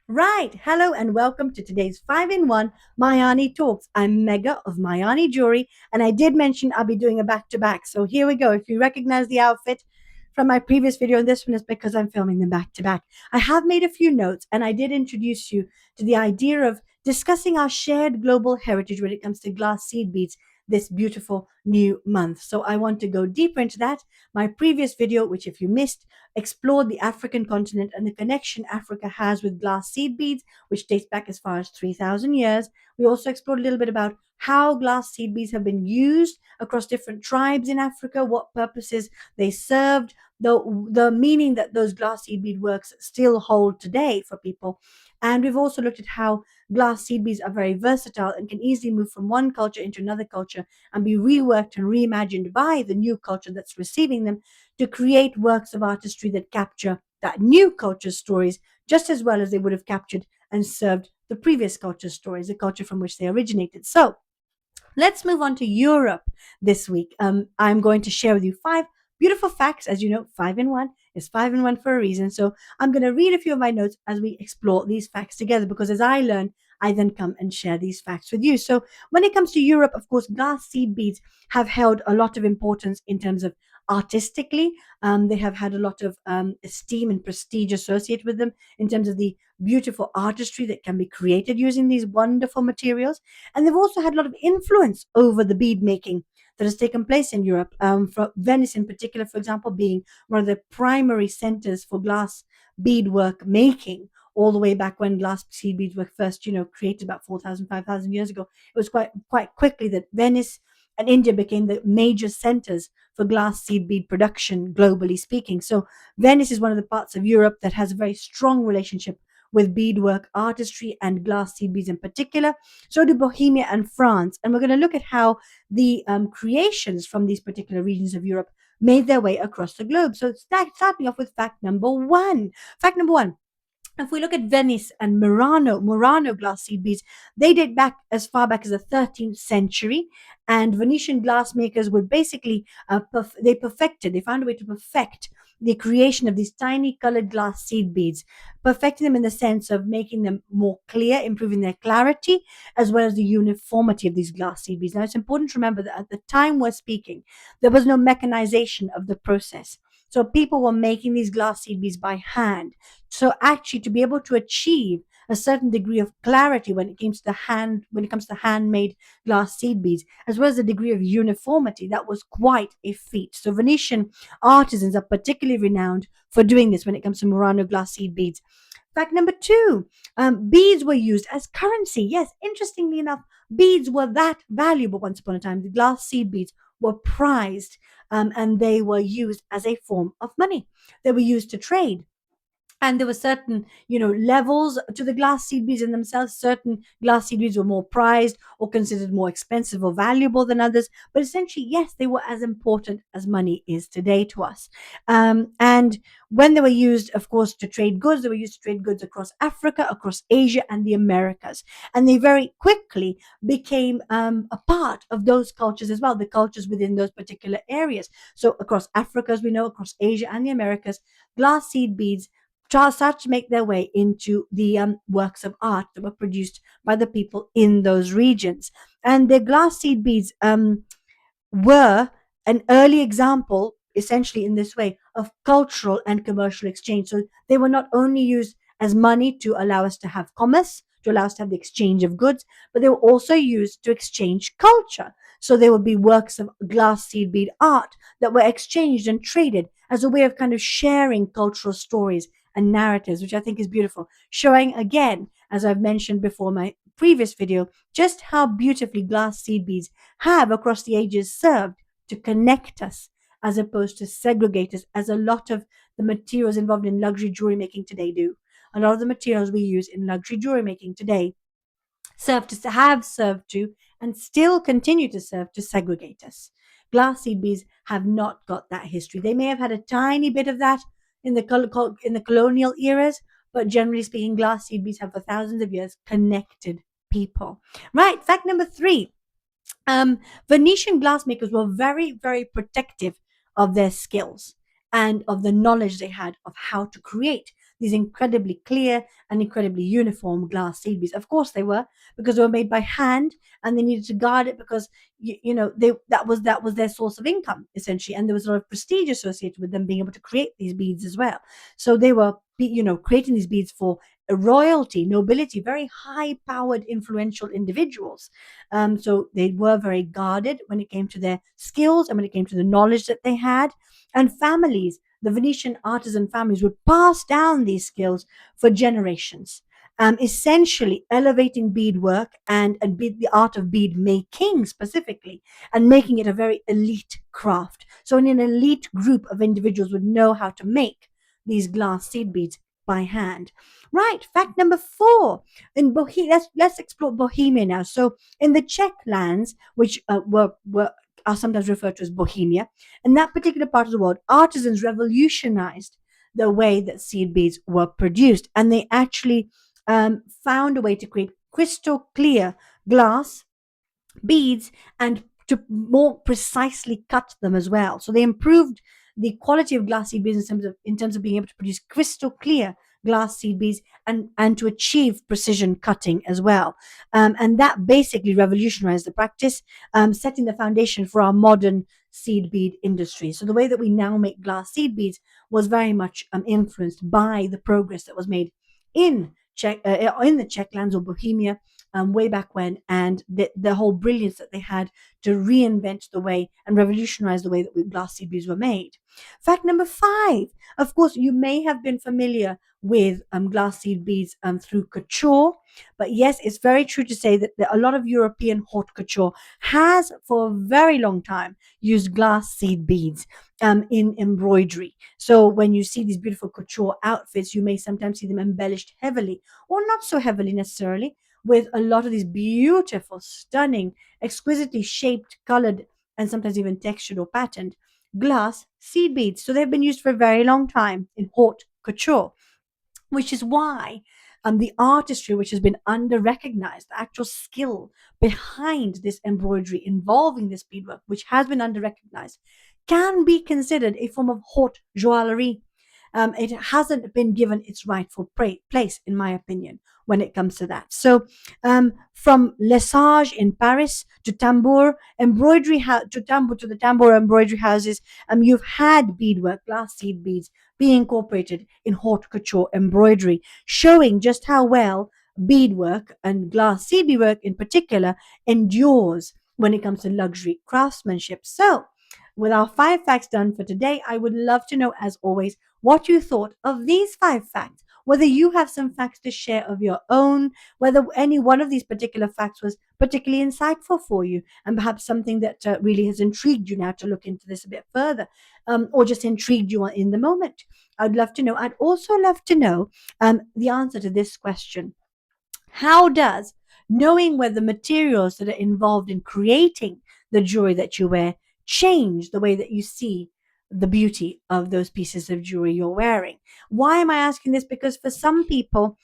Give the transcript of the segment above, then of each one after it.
Right. Hello and welcome to today's 5-in-1 Mayaani Talks. I'm Mega of Mayaani Jewellery, and I did mention I'll be doing a back-to-back. So here we go. If you recognize the outfit from my previous video, and this one is because I'm filming them back-to-back. I have made a few notes, and I did introduce you to the idea of discussing our shared global heritage when it comes to glass seed beads this beautiful new month. So I want to go deeper into that. My previous video, which if you missed, explored the African continent and the connection Africa has with glass seed beads, which dates back as far as 3,000 years. We also explored a little bit about how glass seed beads have been used across different tribes in Africa, what purposes they served, the meaning that those glass seed bead works still hold today for people. And we've also looked at how glass seed beads are very versatile and can easily move from one culture into another culture and be reworked and reimagined by the new culture that's receiving them to create works of artistry that capture that new culture's stories just as well as they would have captured and served the previous culture's stories, the culture from which they originated. So let's move on to Europe this week. I'm going to share with you five beautiful facts. As you know, 5-in-1 is 5-in-1 for a reason. So I'm going to read a few of my notes as we explore these facts together because as I learn, I then come and share these facts with you. So when it comes to Europe, of course, glass seed beads have held a lot of importance in terms of artistically. They have had a lot of esteem and prestige associated with them in terms of the beautiful artistry that can be created using these wonderful materials. And they've also had a lot of influence over the bead making that has taken place in Europe. For Venice, in particular, for example, being one of the primary centers for glass beadwork making, all the way back when glass seed beads were first, created about 4,000, 5,000 years ago. It was quite quickly that Venice and India became the major centers for glass seed bead production, globally speaking. So Venice is one of the parts of Europe that has a very strong relationship with beadwork artistry and glass seed beads in particular. So do Bohemia and France. And we're going to look at how the creations from these particular regions of Europe made their way across the globe. So starting off with fact number one. Fact number one. If we look at Venice and Murano glass seed beads, they date back as far back as the 13th century. And Venetian glassmakers would basically, they found a way to perfect the creation of these tiny colored glass seed beads, perfecting them in the sense of making them more clear, improving their clarity, as well as the uniformity of these glass seed beads. Now, it's important to remember that at the time we're speaking, there was no mechanization of the process. So people were making these glass seed beads by hand. So actually, to be able to achieve a certain degree of clarity when it comes to handmade glass seed beads, as well as a degree of uniformity, that was quite a feat. So Venetian artisans are particularly renowned for doing this when it comes to Murano glass seed beads. Fact number two, beads were used as currency. Yes, interestingly enough, beads were that valuable once upon a time. The glass seed beads were prized and they were used as a form of money. They were used to trade, and there were certain levels to the glass seed beads in themselves. Certain glass seed beads were more prized or considered more expensive or valuable than others, but essentially, yes, they were as important as money is today to us. And when they were used, of course, to trade goods, they were used to trade goods across Africa, across Asia, and the Americas, and they very quickly became a part of those cultures as well, the cultures within those particular areas. So across Africa, as we know, across Asia and the Americas, glass seed beads start to make their way into the works of art that were produced by the people in those regions. And the glass seed beads were an early example, essentially in this way, of cultural and commercial exchange. So they were not only used as money to allow us to have commerce, to allow us to have the exchange of goods, but they were also used to exchange culture. So there would be works of glass seed bead art that were exchanged and traded as a way of kind of sharing cultural stories and narratives, which I think is beautiful, showing again, as I've mentioned before in my previous video, just how beautifully glass seed beads have across the ages served to connect us as opposed to segregate us, as a lot of the materials involved in luxury jewelry making today do. A lot of the materials we use in luxury jewelry making today have served to and still continue to serve to segregate us. Glass seed beads have not got that history. They may have had a tiny bit of that in the colonial eras, but generally speaking, glass seed beads have for thousands of years connected people. Right, fact number three. Venetian glassmakers were very, very protective of their skills and of the knowledge they had of how to create these incredibly clear and incredibly uniform glass seed beads. Of course, they were, because they were made by hand, and they needed to guard it because they that was their source of income essentially, and there was a lot of prestige associated with them being able to create these beads as well. So they were creating these beads for royalty, nobility, very high powered, influential individuals. So they were very guarded when it came to their skills and when it came to the knowledge that they had. And families, the Venetian artisan families, would pass down these skills for generations, essentially elevating beadwork and the art of bead making specifically, and making it a very elite craft. So an elite group of individuals would know how to make these glass seed beads by hand. Right. Fact number 4. In Bohemia, let's explore Bohemia now. So in the Czech lands, which were are sometimes referred to as Bohemia, in that particular part of the world, artisans revolutionized the way that seed beads were produced, and they actually found a way to create crystal clear glass beads and to more precisely cut them as well. So they improved the quality of glass seed beads in terms of being able to produce crystal clear glass seed beads and to achieve precision cutting as well. And that basically revolutionized the practice, setting the foundation for our modern seed bead industry. So the way that we now make glass seed beads was very much influenced by the progress that was made in in the Czech lands or Bohemia, way back when, and the whole brilliance that they had to reinvent the way and revolutionize the way that glass seed beads were made. Fact number 5. Of course, you may have been familiar with glass seed beads through couture, but yes, it's very true to say that a lot of European haute couture has, for a very long time, used glass seed beads in embroidery. So when you see these beautiful couture outfits, you may sometimes see them embellished heavily, or not so heavily necessarily, with a lot of these beautiful, stunning, exquisitely shaped, colored, and sometimes even textured or patterned glass seed beads. So they've been used for a very long time in haute couture, which is why the artistry, which has been under recognized, the actual skill behind this embroidery involving this beadwork, which has been under recognized, can be considered a form of haute joaillerie. It hasn't been given its rightful place, in my opinion, when it comes to that. So, from Lesage in Paris to Tambour embroidery to the Tambour embroidery houses, you've had beadwork, glass seed beads, be incorporated in haute couture embroidery, showing just how well beadwork and glass seed beadwork in particular endures when it comes to luxury craftsmanship. So, with our 5 facts done for today, I would love to know, as always, what you thought of these 5 facts. Whether you have some facts to share of your own, whether any one of these particular facts was particularly insightful for you, and perhaps something that really has intrigued you now to look into this a bit further, or just intrigued you in the moment. I'd love to know. I'd also love to know the answer to this question. How does knowing where the materials that are involved in creating the jewelry that you wear change the way that you see the beauty of those pieces of jewelry you're wearing? Why am I asking this? Because for some people,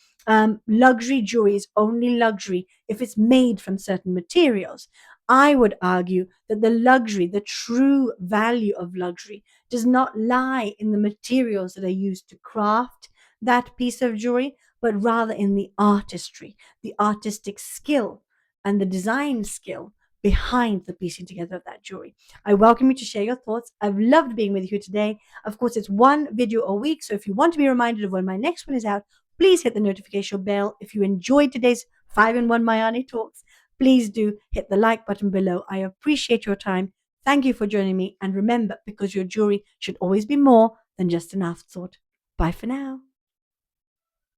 luxury jewelry is only luxury if it's made from certain materials. I would argue that the luxury, the true value of luxury, does not lie in the materials that are used to craft that piece of jewelry, but rather in the artistry, the artistic skill, and the design skill behind the piecing together of that jewelry. I welcome you to share your thoughts. I've loved being with you today. Of course, it's one video a week, so if you want to be reminded of when my next one is out, please hit the notification bell. If you enjoyed today's 5-in-1 Mayaani Talks, please do hit the like button below. I appreciate your time. Thank you for joining me. And remember, because your jewelry should always be more than just an afterthought. Bye for now.